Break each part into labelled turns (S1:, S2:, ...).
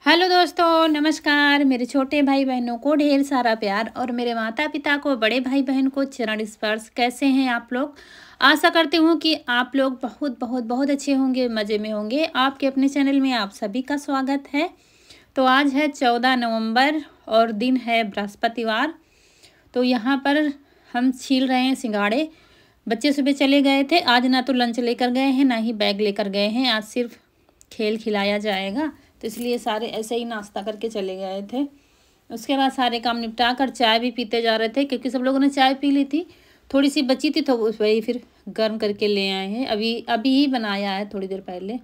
S1: Hello दोस्तों, नमस्कार। मेरे छोटे भाई बहनों को ढेर सारा प्यार और मेरे माता पिता को, बड़े भाई बहन को चरण स्पर्श। कैसे हैं आप लोग? आशा करती हूँ कि आप लोग बहुत बहुत बहुत अच्छे होंगे, मज़े में होंगे। आपके अपने चैनल में आप सभी का स्वागत है। तो आज है 14 नवंबर और दिन है बृहस्पतिवार। तो यहाँ पर हम छील रहे हैं सिंघाड़े। बच्चे सुबह चले गए थे। आज ना तो लंच लेकर गए हैं, ना ही बैग लेकर गए हैं। आज सिर्फ खेल खिलाया जाएगा, तो इसलिए सारे ऐसे ही नाश्ता करके चले गए थे। उसके बाद सारे काम निपटा कर चाय भी पीते जा रहे थे, क्योंकि सब लोगों ने चाय पी ली थी। थोड़ी सी बची थी तो उस वही फिर गर्म करके ले आए हैं। अभी अभी ही बनाया है, थोड़ी देर पहले।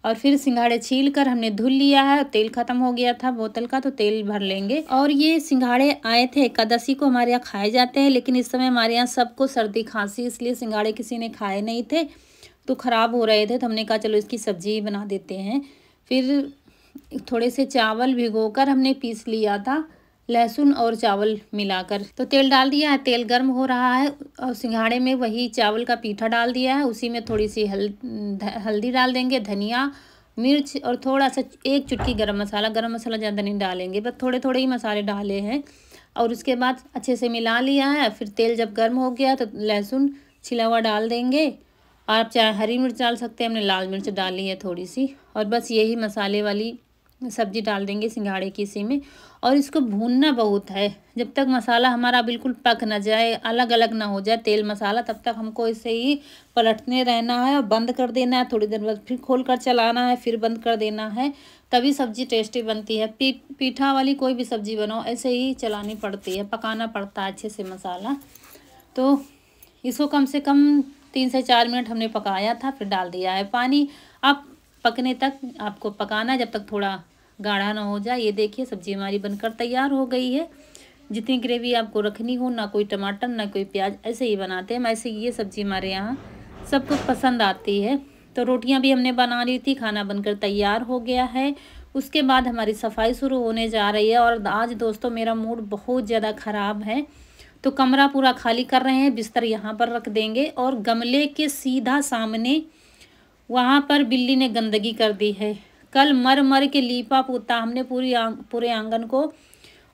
S1: और फिर सिंघाड़े छील कर हमने धुल लिया है। तेल ख़त्म हो गया था बोतल का, तो तेल भर लेंगे। और ये सिंघाड़े आए थे एकादशी को, हमारे यहाँ खाए जाते हैं, लेकिन इस समय हमारे यहाँ सबको सर्दी खांसी, इसलिए सिंघाड़े किसी ने खाए नहीं थे, तो ख़राब हो रहे थे। तो हमने कहा चलो इसकी सब्जी बना देते हैं। फिर थोड़े से चावल भिगोकर हमने पीस लिया था, लहसुन और चावल मिलाकर। तो तेल डाल दिया है, तेल गर्म हो रहा है और सिंघाड़े में वही चावल का पीठा डाल दिया है। उसी में थोड़ी सी हल्दी डाल देंगे, धनिया, मिर्च और थोड़ा सा एक चुटकी गरम मसाला। गरम मसाला ज़्यादा नहीं डालेंगे, बस थोड़े थोड़े ही मसाले डाले हैं। और उसके बाद अच्छे से मिला लिया है। फिर तेल जब गर्म हो गया तो लहसुन छिला हुआ डाल देंगे। आप चाहे हरी मिर्च डाल सकते हैं, हमने लाल मिर्च डाली है थोड़ी सी। और बस यही मसाले वाली सब्जी डाल देंगे सिंघाड़े की इसी में। और इसको भूनना बहुत है, जब तक मसाला हमारा बिल्कुल पक ना जाए, अलग अलग ना हो जाए तेल मसाला, तब तक हमको इसे ही पलटने रहना है और बंद कर देना है। थोड़ी देर बाद फिर खोल कर चलाना है, फिर बंद कर देना है, तभी सब्जी टेस्टी बनती है। पीठा वाली कोई भी सब्जी बनाओ ऐसे ही चलानी पड़ती है, पकाना पड़ता है अच्छे से मसाला। तो इसको कम से कम 3 से 4 मिनट हमने पकाया था, फिर डाल दिया है पानी। आप पकने तक आपको पकाना है, जब तक थोड़ा गाढ़ा ना हो जाए। ये देखिए सब्जी हमारी बनकर तैयार हो गई है। जितनी ग्रेवी आपको रखनी हो, ना कोई टमाटर ना कोई प्याज, ऐसे ही बनाते हैं। ऐसे ये सब्जी हमारे यहाँ सबको पसंद आती है। तो रोटियां भी हमने बना ली थी, खाना बनकर तैयार हो गया है। उसके बाद हमारी सफाई शुरू होने जा रही है। और आज दोस्तों मेरा मूड बहुत ज़्यादा ख़राब है, तो कमरा पूरा खाली कर रहे हैं। बिस्तर यहाँ पर रख देंगे और गमले के सीधा सामने वहाँ पर बिल्ली ने गंदगी कर दी है। कल मर मर के लीपा पोता हमने पूरे आंगन को,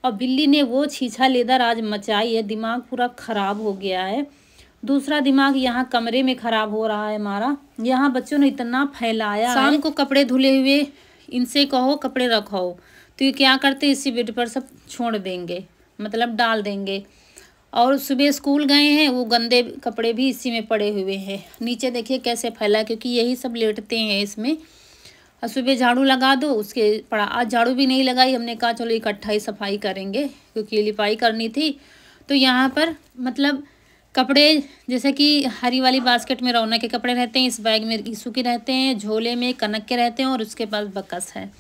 S1: और बिल्ली ने वो छीछा लेदर आज मचाई है। दिमाग पूरा ख़राब हो गया है। दूसरा दिमाग यहाँ कमरे में ख़राब हो रहा है हमारा। यहाँ बच्चों ने इतना फैलाया। शाम को कपड़े धुले हुए इनसे कहो कपड़े रखो, तो ये क्या करते, इसी बेड पर सब छोड़ देंगे, मतलब डाल देंगे। और सुबह स्कूल गए हैं, वो गंदे कपड़े भी इसी में पड़े हुए हैं। नीचे देखिए कैसे फैला, क्योंकि यही सब लेटते हैं इसमें। और सुबह झाड़ू लगा दो, उसके पड़ा। आज झाड़ू भी नहीं लगाई, हमने कहा चलो इकट्ठा ही सफाई करेंगे, क्योंकि लिपाई करनी थी। तो यहाँ पर मतलब कपड़े, जैसे कि हरी वाली बास्केट में रौनक के कपड़े रहते हैं, इस बैग में ईसू के रहते हैं, झोले में कनक के रहते हैं, और उसके पास बकस है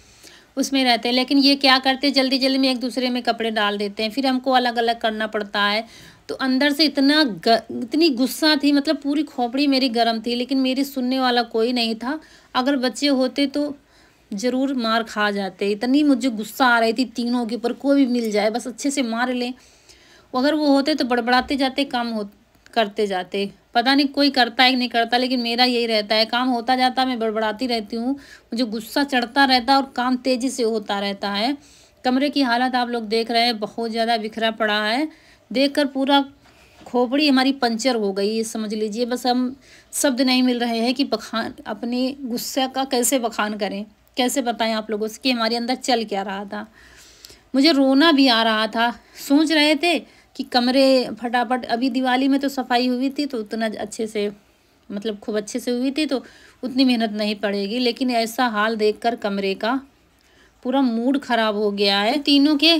S1: उसमें रहते हैं। लेकिन ये क्या करते हैं, जल्दी जल्दी में एक दूसरे में कपड़े डाल देते हैं, फिर हमको अलग अलग करना पड़ता है। तो अंदर से इतनी गुस्सा थी, मतलब पूरी खोपड़ी मेरी गर्म थी, लेकिन मेरी सुनने वाला कोई नहीं था। अगर बच्चे होते तो ज़रूर मार खा जाते। इतनी मुझे गुस्सा आ रही थी तीनों के ऊपर, कोई भी मिल जाए बस अच्छे से मार लें। अगर वो होते तो बड़बड़ाते जाते, काम करते जाते। पता नहीं कोई करता है कि नहीं करता, लेकिन मेरा यही रहता है, काम होता जाता मैं बड़बड़ाती रहती हूँ। मुझे गुस्सा चढ़ता रहता है और काम तेज़ी से होता रहता है। कमरे की हालत आप लोग देख रहे हैं, बहुत ज़्यादा बिखरा पड़ा है। देखकर पूरा खोपड़ी हमारी पंचर हो गई है, समझ लीजिए। बस हम शब्द नहीं मिल रहे हैं कि बखान, अपने गुस्से का कैसे बखान करें, कैसे बताएं आप लोगों से कि हमारे अंदर चल क्या रहा था। मुझे रोना भी आ रहा था। सोच रहे थे कि कमरे फटाफट, अभी दिवाली में तो सफाई हुई थी, तो उतना अच्छे से, मतलब खूब अच्छे से हुई थी, तो उतनी मेहनत नहीं पड़ेगी। लेकिन ऐसा हाल देखकर कमरे का पूरा मूड ख़राब हो गया है। तीनों के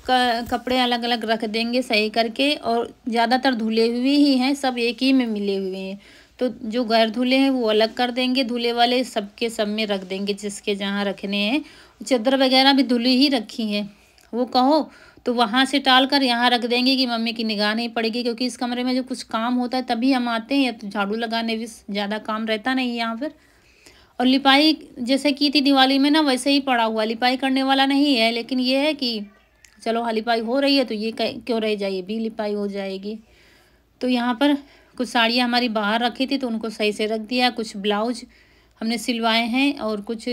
S1: कपड़े अलग अलग रख देंगे सही करके, और ज़्यादातर धुले हुए ही हैं, सब एक ही में मिले हुए हैं। तो जो गैर धुले हैं वो अलग कर देंगे, धुले वाले सबके सब में रख देंगे जिसके जहाँ रखने हैं। चादर वगैरह भी धुली ही रखी हैं, वो कहो तो वहाँ से टाल कर यहाँ रख देंगे कि मम्मी की निगाह नहीं पड़ेगी। क्योंकि इस कमरे में जो कुछ काम होता है तभी हम आते हैं, या तो झाड़ू लगाने भी ज़्यादा काम रहता नहीं यहाँ पर। और लिपाई जैसे की थी दिवाली में ना, वैसे ही पड़ा हुआ, लिपाई करने वाला नहीं है। लेकिन ये है कि चलो हाँ लिपाई हो रही है तो ये क्यों रह जाए, भी लिपाई हो जाएगी। तो यहाँ पर कुछ साड़ियाँ हमारी बाहर रखी थी, तो उनको सही से रख दिया। कुछ ब्लाउज हमने सिलवाए हैं, और कुछ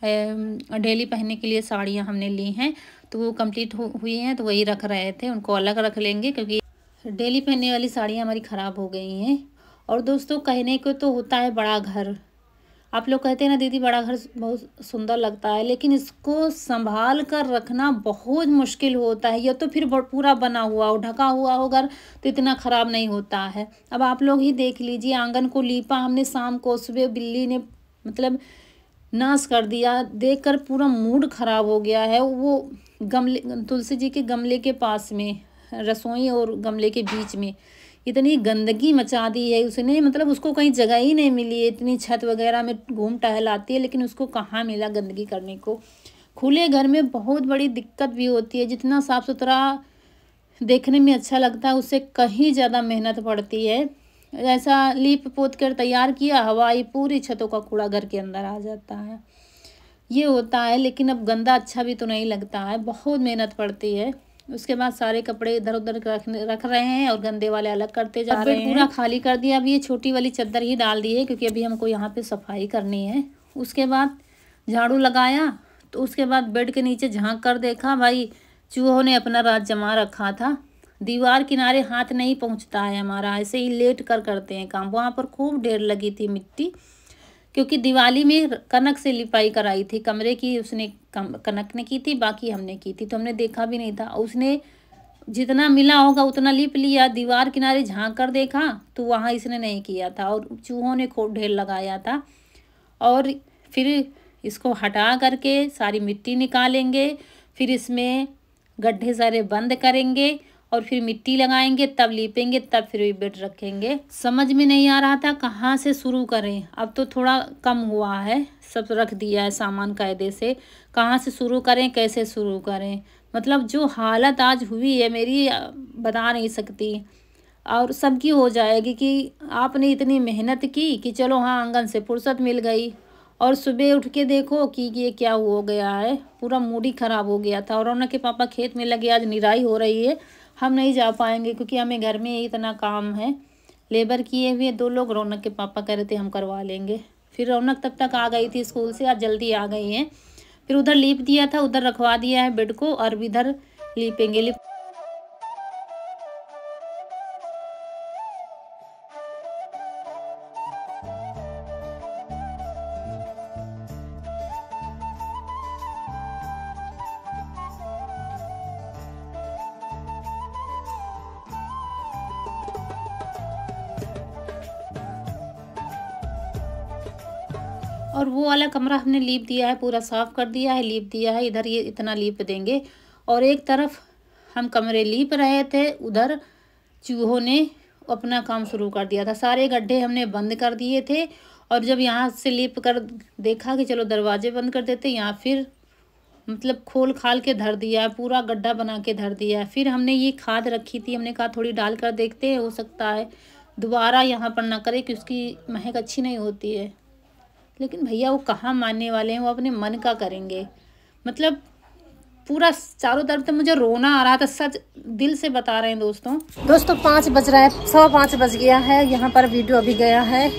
S1: डेली पहनने के लिए साड़ियाँ हमने ली हैं, तो वो कंप्लीट हुई हैं, तो वही रख रहे थे। उनको अलग रख लेंगे क्योंकि डेली पहनने वाली साड़ियाँ हमारी ख़राब हो गई हैं। और दोस्तों, कहने को तो होता है बड़ा घर, आप लोग कहते हैं ना दीदी बड़ा घर बहुत सुंदर लगता है, लेकिन इसको संभाल कर रखना बहुत मुश्किल होता है। या तो फिर पूरा बना हुआ हो, ढका हुआ हो घर, तो इतना ख़राब नहीं होता है। अब आप लोग ही देख लीजिए, आंगन को लीपा हमने शाम को, सुबह बिल्ली ने मतलब नाश कर दिया। देखकर पूरा मूड ख़राब हो गया है। वो गमले, तुलसी जी के गमले के पास में, रसोई और गमले के बीच में इतनी गंदगी मचा दी है उसने, मतलब उसको कहीं जगह ही नहीं मिली है। इतनी छत वगैरह में घूम टहल आती है, लेकिन उसको कहाँ मिला गंदगी करने को। खुले घर में बहुत बड़ी दिक्कत भी होती है। जितना साफ़ सुथरा देखने में अच्छा लगता है, उससे कहीं ज़्यादा मेहनत पड़ती है। ऐसा लीप पोत कर तैयार किया, हवाई पूरी छतों का कूड़ा घर के अंदर आ जाता है, ये होता है। लेकिन अब गंदा अच्छा भी तो नहीं लगता है, बहुत मेहनत पड़ती है। उसके बाद सारे कपड़े इधर उधर रख रहे हैं और गंदे वाले अलग करते जा रहे हैं। पूरा खाली कर दिया। अब ये छोटी वाली चादर ही डाल दी है क्योंकि अभी हमको यहाँ पे सफाई करनी है। उसके बाद झाड़ू लगाया, तो उसके बाद बेड के नीचे झांक कर देखा, भाई चूहों ने अपना राज जमा रखा था। दीवार किनारे हाथ नहीं पहुँचता है हमारा, ऐसे ही लेट कर करते हैं काम। वहाँ पर खूब ढेर लगी थी मिट्टी, क्योंकि दिवाली में कनक से लिपाई कराई थी कमरे की, उसने कनक ने की थी, बाकी हमने की थी, तो हमने देखा भी नहीं था। उसने जितना मिला होगा उतना लिप लिया। दीवार किनारे झांक कर देखा तो वहाँ इसने नहीं किया था, और चूहों ने खूब ढेर लगाया था। और फिर इसको हटा करके सारी मिट्टी निकालेंगे, फिर इसमें गड्ढे सारे बंद करेंगे और फिर मिट्टी लगाएंगे, तब लीपेंगे, तब फिर बेड रखेंगे। समझ में नहीं आ रहा था कहाँ से शुरू करें। अब तो थोड़ा कम हुआ है, सब रख दिया है सामान कायदे से। कहाँ से शुरू करें, कैसे शुरू करें, मतलब जो हालत आज हुई है मेरी बता नहीं सकती। और सबकी हो जाएगी कि आपने इतनी मेहनत की कि चलो हाँ आंगन से फुर्सत मिल गई, और सुबह उठ के देखो कि ये क्या हो गया है। पूरा मूड ही ख़राब हो गया था। और रौनक के पापा खेत में लगे, आज निराई हो रही है। हम नहीं जा पाएंगे क्योंकि हमें घर में इतना काम है। लेबर किए हुए 2 लोग, रौनक के पापा कह रहे थे हम करवा लेंगे। फिर रौनक तब तक आ गई थी स्कूल से, आज जल्दी आ गई हैं। फिर उधर लीप दिया था, उधर रखवा दिया है बेड को, और इधर लीपेंगे। और वो वाला कमरा हमने लीप दिया है, पूरा साफ़ कर दिया है, लीप दिया है। इधर ये इतना लीप देंगे, और एक तरफ हम कमरे लीप रहे थे, उधर चूहों ने अपना काम शुरू कर दिया था। सारे गड्ढे हमने बंद कर दिए थे, और जब यहाँ से लीप कर देखा कि चलो दरवाजे बंद कर देते, यहाँ फिर मतलब खोल खाल के धर दिया है, पूरा गड्ढा बना के धर दिया है। फिर हमने ये खाद रखी थी, हमने कहा थोड़ी डाल कर देखते हैं, हो सकता है दोबारा यहाँ पर ना करे, क्योंकि उसकी महक अच्छी नहीं होती है। लेकिन भैया वो कहाँ मानने वाले हैं, वो अपने मन का करेंगे। मतलब पूरा चारों तरफ तो मुझे रोना आ रहा था, सच दिल से बता रहे हैं दोस्तों। 5 बज रहा है, 5:15 बज गया है। यहाँ पर वीडियो अभी गया है,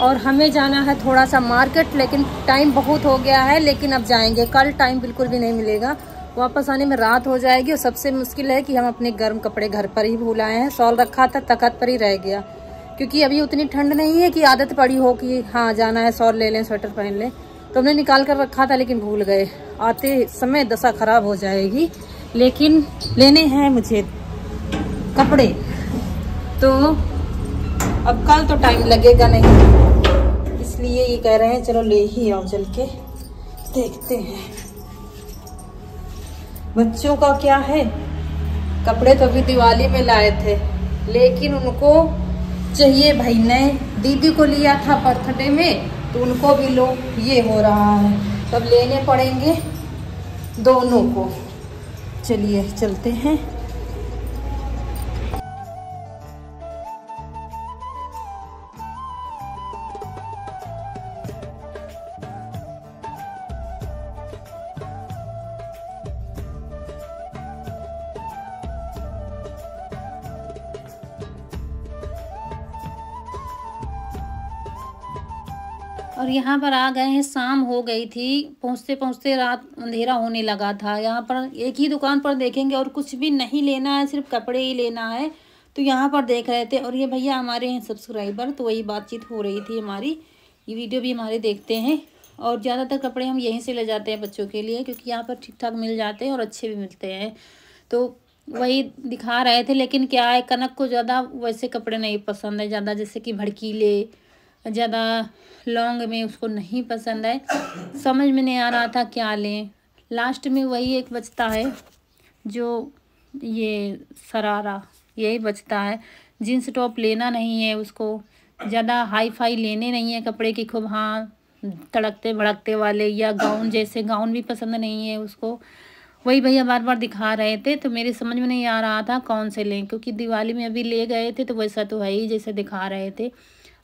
S1: और हमें जाना है थोड़ा सा मार्केट, लेकिन टाइम बहुत हो गया है। लेकिन अब जाएंगे, कल टाइम बिल्कुल भी नहीं मिलेगा, वापस आने में रात हो जाएगी। और सबसे मुश्किल है कि हम अपने गर्म कपड़े घर पर ही भूल आए हैं। शॉल रखा था, तख्त पर ही रह गया, क्योंकि अभी उतनी ठंड नहीं है कि आदत पड़ी हो कि हाँ जाना है, शॉल ले लें, स्वेटर पहन लें। तो हमने निकाल कर रखा था, लेकिन भूल गए। आते समय दशा खराब हो जाएगी। लेकिन लेने हैं मुझे कपड़े, तो अब कल तो टाइम लगेगा नहीं, इसलिए ये कह रहे हैं चलो ले ही आओ, चल के देखते हैं। बच्चों का क्या है, कपड़े तो अभी दिवाली में लाए थे, लेकिन उनको चाहिए भाई नए। दीदी को लिया था बर्थडे में, तो उनको भी लो, ये हो रहा है, तब लेने पड़ेंगे दोनों को। चलिए चलते हैं। और यहाँ पर आ गए हैं, शाम हो गई थी, पहुँचते पहुँचते रात अंधेरा होने लगा था। यहाँ पर एक ही दुकान पर देखेंगे और कुछ भी नहीं लेना है, सिर्फ कपड़े ही लेना है। तो यहाँ पर देख रहे थे और ये भैया हमारे हैं सब्सक्राइबर, तो वही बातचीत हो रही थी हमारी। ये वीडियो भी हमारे देखते हैं और ज़्यादातर कपड़े हम यहीं से ले जाते हैं बच्चों के लिए, क्योंकि यहाँ पर ठीक ठाक मिल जाते हैं और अच्छे भी मिलते हैं। तो वही दिखा रहे थे, लेकिन क्या है, कनक को ज़्यादा वैसे कपड़े नहीं पसंद है, ज़्यादा जैसे कि भड़कीले, ज़्यादा लॉन्ग में उसको नहीं पसंद है। समझ में नहीं आ रहा था क्या लें। लास्ट में वही एक बचता है जो ये शरारा, यही बचता है। जीन्स टॉप लेना नहीं है उसको, ज़्यादा हाई फाई लेने नहीं है कपड़े की खूब, हाँ तड़कते भड़कते वाले, या गाउन जैसे गाउन भी पसंद नहीं है उसको। वही भैया बार बार दिखा रहे थे, तो मेरे समझ में नहीं आ रहा था कौन से लें, क्योंकि दिवाली में अभी ले गए थे तो वैसा तो है ही जैसे दिखा रहे थे।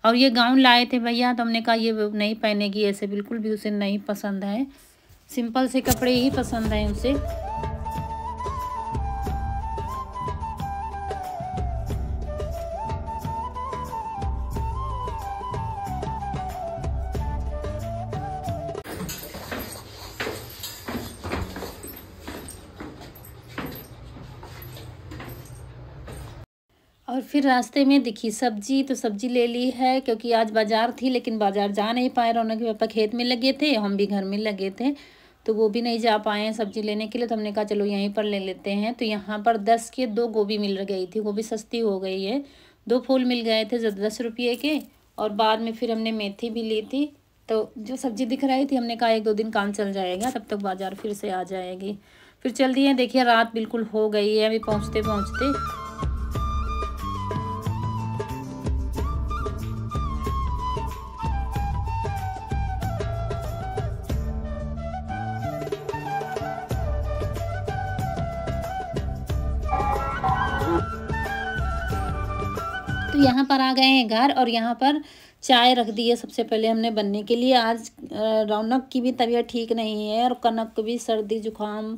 S1: और ये गाउन लाए थे भैया, तो हमने कहा ये नहीं पहनेगी ऐसे, बिल्कुल भी उसे नहीं पसंद है, सिंपल से कपड़े ही पसंद हैं उसे। और फिर रास्ते में दिखी सब्जी, तो सब्जी ले ली है, क्योंकि आज बाज़ार थी लेकिन बाज़ार जा नहीं पाए। रौनक के पापा खेत में लगे थे, हम भी घर में लगे थे, तो वो भी नहीं जा पाए हैं सब्जी लेने के लिए। तो हमने कहा चलो यहीं पर ले लेते हैं। तो यहाँ पर 10 के 2 गोभी मिल गई थी, गोभी सस्ती हो गई है। 2 फूल मिल गए थे 10 रुपये के। और बाद में फिर हमने मेथी भी ली थी। तो जो सब्जी दिख रही थी हमने कहा 1-2 दिन काम चल जाएगा, तब तक बाज़ार फिर से आ जाएगी। फिर चल दिए। देखिए रात बिल्कुल हो गई है अभी पहुँचते पहुँचते। तो यहाँ पर आ गए हैं घर, और यहाँ पर चाय रख दी है सबसे पहले हमने बनने के लिए। आज रौनक की भी तबीयत ठीक नहीं है, और कनक को भी सर्दी जुकाम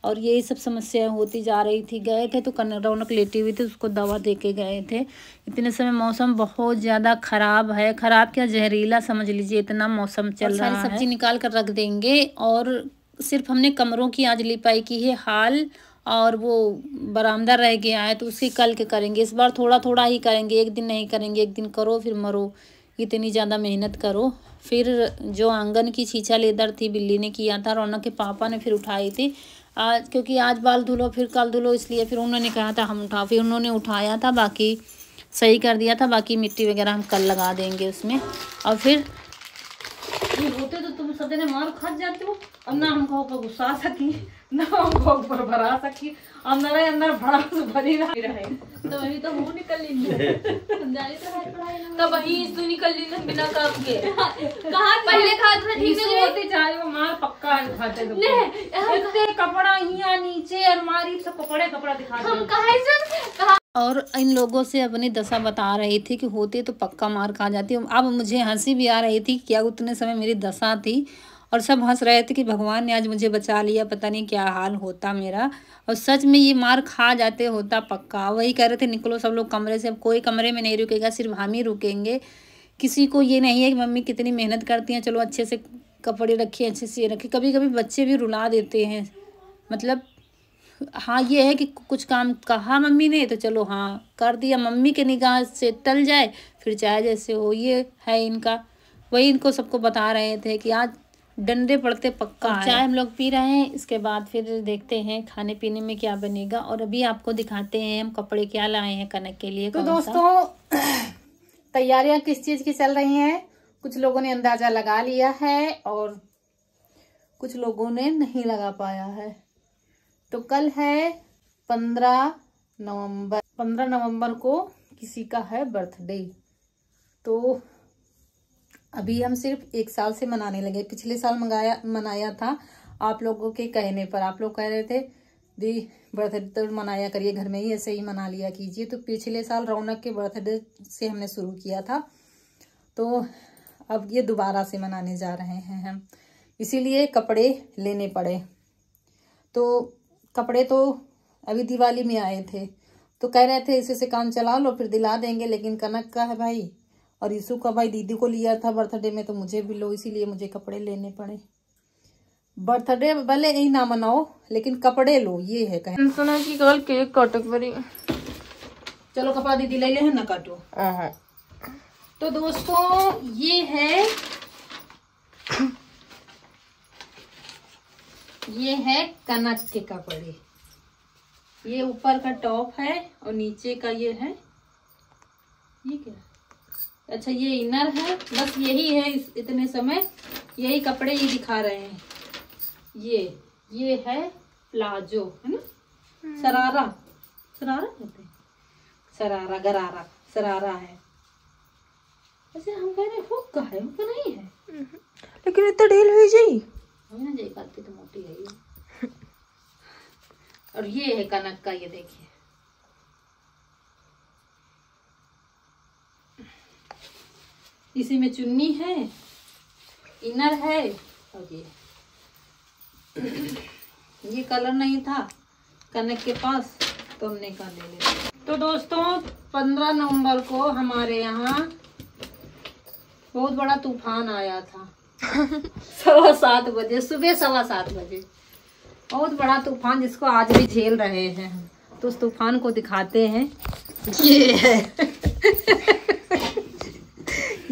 S1: और यही सब समस्या होती जा रही थी। गए थे तो रौनक लेटी हुई थी, उसको दवा दे के गए थे। इतने समय मौसम बहुत ज़्यादा ख़राब है, ख़राब क्या जहरीला समझ लीजिए, इतना मौसम चल रहा है। सब्जी निकाल कर रख देंगे, और सिर्फ हमने कमरों की आज लिपाई की है, हाल और वो बरामदा रह गया है, तो उसी कल के करेंगे। इस बार थोड़ा थोड़ा ही करेंगे, एक दिन नहीं करेंगे। एक दिन करो फिर मरो, इतनी ज़्यादा मेहनत करो। फिर जो आंगन की छीछा लेदर थी, बिल्ली ने किया था, रौनक के पापा ने फिर उठाई थी आज, क्योंकि आज बाल धुलो फिर कल धुलो, इसलिए फिर उन्होंने कहा था हम उठा, फिर उन्होंने उठाया था, बाकी सही कर दिया था। बाकी मिट्टी वगैरह हम कल लगा देंगे उसमें। और फिर होते तो तुम सब जने मार खा जाते हो, और ना हमको ऊपर गुस्सा सकी, ना हमको ऊपर भरा सकी, अंदर अंदर भरा भरी रहे। तो वही तो मुंह निकल ली तो वही तू निकल ली बिना काम के। कहाँ पहले खा था ठीक है, होते चाहे वो मार पक्का खाते तो इतने कपड़ा यहाँ नीचे अलमारी सब कपड़ा दिखा हम कहाँ। और इन लोगों से अपनी दशा बता रही थी कि होते तो पक्का मार खा जाती। अब मुझे हंसी भी आ रही थी, क्या उतने समय मेरी दशा थी, और सब हंस रहे थे कि भगवान ने आज मुझे बचा लिया, पता नहीं क्या हाल होता मेरा। और सच में ये मार खा जाते होता पक्का। वही कह रहे थे निकलो सब लोग कमरे से, अब कोई कमरे में नहीं रुकेगा, सिर्फ हम ही रुकेंगे। किसी को ये नहीं है कि मम्मी कितनी मेहनत करती हैं, चलो अच्छे से कपड़े रखिए, अच्छे से रखिए। कभी कभी बच्चे भी रुला देते हैं, मतलब हाँ ये है कि कुछ काम कहा मम्मी ने तो चलो हाँ कर दिया, मम्मी के निगाह से टल जाए फिर चाहे जैसे हो, ये है इनका। वही इनको सबको बता रहे थे कि आज डंडे पड़ते पक्का है। चाय हम लोग पी रहे हैं, इसके बाद फिर देखते हैं खाने पीने में क्या बनेगा। और अभी आपको दिखाते हैं हम कपड़े क्या लाए हैं कनक के लिए। तो दोस्तों तैयारियां किस चीज की चल रही हैं, कुछ लोगों ने अंदाजा लगा लिया है और कुछ लोगों ने नहीं लगा पाया है। तो कल है 15 नवंबर। 15 नवंबर को किसी का है बर्थडे, तो अभी हम सिर्फ 1 साल से मनाने लगे। पिछले साल मनाया था आप लोगों के कहने पर। आप लोग कह रहे थे दी बर्थडे तो मनाया करिए घर में ही, ऐसे ही मना लिया कीजिए। तो पिछले साल रौनक के बर्थडे से हमने शुरू किया था, तो अब ये दोबारा से मनाने जा रहे हैं हम, इसीलिए कपड़े लेने पड़े। तो कपड़े तो अभी दिवाली में आए थे, तो कह रहे थे इसी से काम चला लो फिर दिला देंगे, लेकिन कनक का है भाई,
S2: और ईशु का भाई दीदी को लिया था बर्थडे में, तो मुझे भी लो, इसीलिए मुझे कपड़े लेने पड़े। बर्थडे भले ही ना मनाओ लेकिन कपड़े लो, ये है कहे।
S1: सुना कि कल केक काटक पड़ी।
S2: चलो कपड़ा दीदी ले ले है ना काटो। तो दोस्तों ये है कनक के कपड़े। ये ऊपर का टॉप है और नीचे का ये है, ये क्या, अच्छा ये इनर है। बस यही है इतने समय, यही कपड़े ये दिखा रहे हैं। ये है प्लाजो, है ना, शरारा कहते हैं, शरारा गरारा शरारा है। अच्छा हम कह रहे हुक का है, हुक नहीं है,
S1: लेकिन इतना ढील हुई जी
S2: ना जाई पाती तो मोटी है ये। और ये है कनक का, ये देखिए, इसी में चुन्नी है, इनर है, और ये कलर नहीं था कनक के पास तो हमने कहा ले ले। तो दोस्तों 15 नवंबर को हमारे यहाँ बहुत बड़ा तूफान आया था 7:15 बजे, सुबह 7:15 बजे, बहुत बड़ा तूफान जिसको आज भी झेल रहे हैं। तो उस तूफान को दिखाते हैं। ये है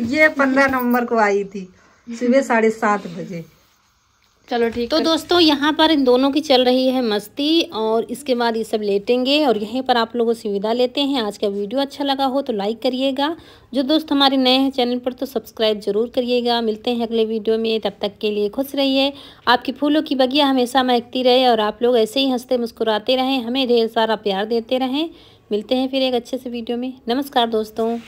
S2: ये 15 नवंबर को आई थी सुबह 7:30 बजे।
S1: चलो ठीक। तो दोस्तों यहाँ पर इन दोनों की चल रही है मस्ती, और इसके बाद ये सब लेटेंगे और यहीं पर आप लोगों से विदा लेते हैं। आज का वीडियो अच्छा लगा हो तो लाइक करिएगा, जो दोस्त हमारे नए हैं चैनल पर तो सब्सक्राइब जरूर करिएगा। मिलते हैं अगले वीडियो में, तब तक के लिए खुश रहिए, आपकी फूलों की बगिया हमेशा महकती रहे और आप लोग ऐसे ही हंसते मुस्कुराते रहें, हमें ढेर सारा प्यार देते रहें। मिलते हैं फिर एक अच्छे से वीडियो में। नमस्कार दोस्तों।